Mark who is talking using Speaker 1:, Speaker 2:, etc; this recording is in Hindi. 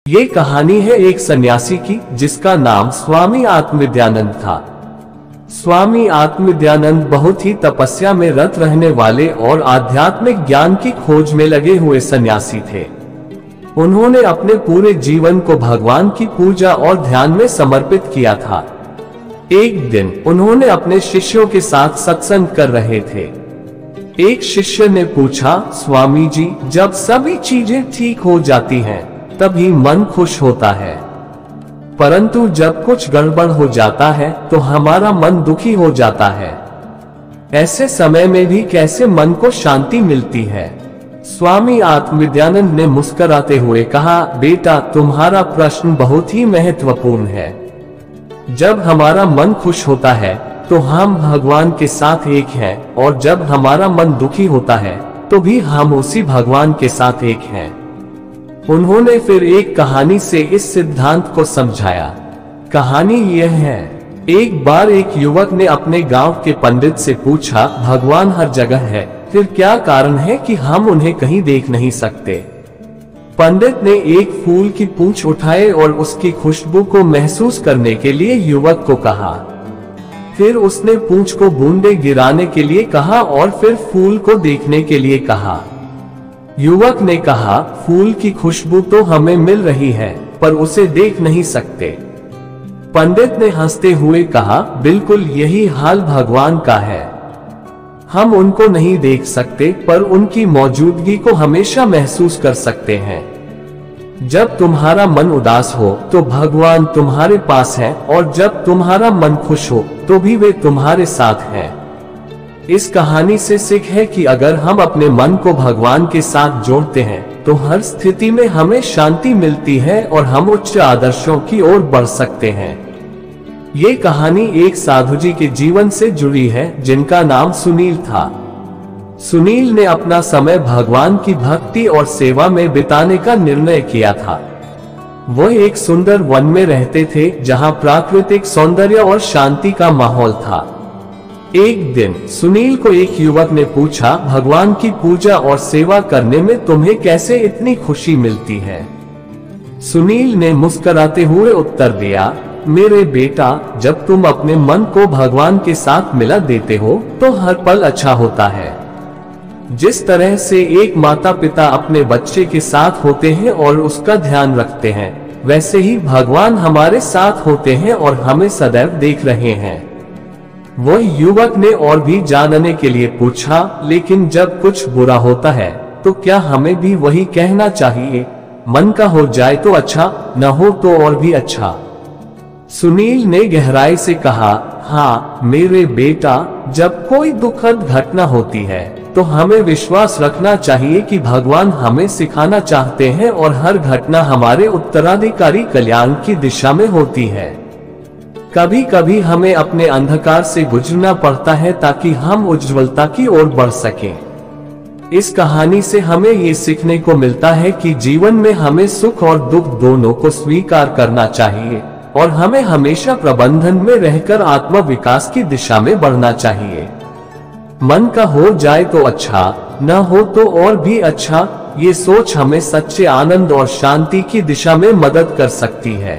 Speaker 1: ये कहानी है एक सन्यासी की जिसका नाम स्वामी आत्मविद्यानंद था। स्वामी आत्मविद्यानंद बहुत ही तपस्या में रत रहने वाले और आध्यात्मिक ज्ञान की खोज में लगे हुए सन्यासी थे। उन्होंने अपने पूरे जीवन को भगवान की पूजा और ध्यान में समर्पित किया था। एक दिन उन्होंने अपने शिष्यों के साथ सत्संग कर रहे थे। एक शिष्य ने पूछा, स्वामी जी, जब सभी चीजें ठीक हो जाती हैं तभी मन खुश होता है, परंतु जब कुछ गड़बड़ हो जाता है तो हमारा मन दुखी हो जाता है। ऐसे समय में भी कैसे मन को शांति मिलती है? स्वामी आत्मविद्यानंद ने मुस्कुराते हुए कहा, बेटा, तुम्हारा प्रश्न बहुत ही महत्वपूर्ण है। जब हमारा मन खुश होता है तो हम भगवान के साथ एक हैं, और जब हमारा मन दुखी होता है तो भी हम उसी भगवान के साथ एक हैं। उन्होंने फिर एक कहानी से इस सिद्धांत को समझाया। कहानी यह है, एक बार एक युवक ने अपने गांव के पंडित से पूछा, भगवान हर जगह है, फिर क्या कारण है कि हम उन्हें कहीं देख नहीं सकते? पंडित ने एक फूल की पूंछ उठाए और उसकी खुशबू को महसूस करने के लिए युवक को कहा। फिर उसने पूंछ को बूंदे गिराने के लिए कहा और फिर फूल को देखने के लिए कहा। युवक ने कहा, फूल की खुशबू तो हमें मिल रही है, पर उसे देख नहीं सकते। पंडित ने हंसते हुए कहा, बिल्कुल यही हाल भगवान का है। हम उनको नहीं देख सकते, पर उनकी मौजूदगी को हमेशा महसूस कर सकते हैं। जब तुम्हारा मन उदास हो तो भगवान तुम्हारे पास है, और जब तुम्हारा मन खुश हो तो भी वे तुम्हारे साथ हैं। इस कहानी से सीख है कि अगर हम अपने मन को भगवान के साथ जोड़ते हैं तो हर स्थिति में हमें शांति मिलती है और हम उच्च आदर्शों की ओर बढ़ सकते हैं। ये कहानी एक साधु जी के जीवन से जुड़ी है जिनका नाम सुनील था। सुनील ने अपना समय भगवान की भक्ति और सेवा में बिताने का निर्णय किया था। वह एक सुंदर वन में रहते थे जहां प्राकृतिक सौंदर्य और शांति का माहौल था। एक दिन सुनील को एक युवक ने पूछा, भगवान की पूजा और सेवा करने में तुम्हें कैसे इतनी खुशी मिलती है? सुनील ने मुस्कुराते हुए उत्तर दिया, मेरे बेटा, जब तुम अपने मन को भगवान के साथ मिला देते हो तो हर पल अच्छा होता है। जिस तरह से एक माता पिता अपने बच्चे के साथ होते हैं और उसका ध्यान रखते हैं, वैसे ही भगवान हमारे साथ होते हैं और हमें सदैव देख रहे हैं। वह युवक ने और भी जानने के लिए पूछा, लेकिन जब कुछ बुरा होता है तो क्या हमें भी वही कहना चाहिए, मन का हो जाए तो अच्छा, न हो तो और भी अच्छा? सुनील ने गहराई से कहा, हाँ मेरे बेटा, जब कोई दुखद घटना होती है तो हमें विश्वास रखना चाहिए कि भगवान हमें सिखाना चाहते हैं और हर घटना हमारे उत्तराधिकारी कल्याण की दिशा में होती है। कभी कभी हमें अपने अंधकार से गुजरना पड़ता है ताकि हम उज्ज्वलता की ओर बढ़ सकें। इस कहानी से हमें ये सीखने को मिलता है कि जीवन में हमें सुख और दुख दोनों को स्वीकार करना चाहिए और हमें हमेशा प्रबंधन में रहकर आत्म विकास की दिशा में बढ़ना चाहिए। मन का हो जाए तो अच्छा, न हो तो और भी अच्छा, ये सोच हमें सच्चे आनंद और शांति की दिशा में मदद कर सकती है।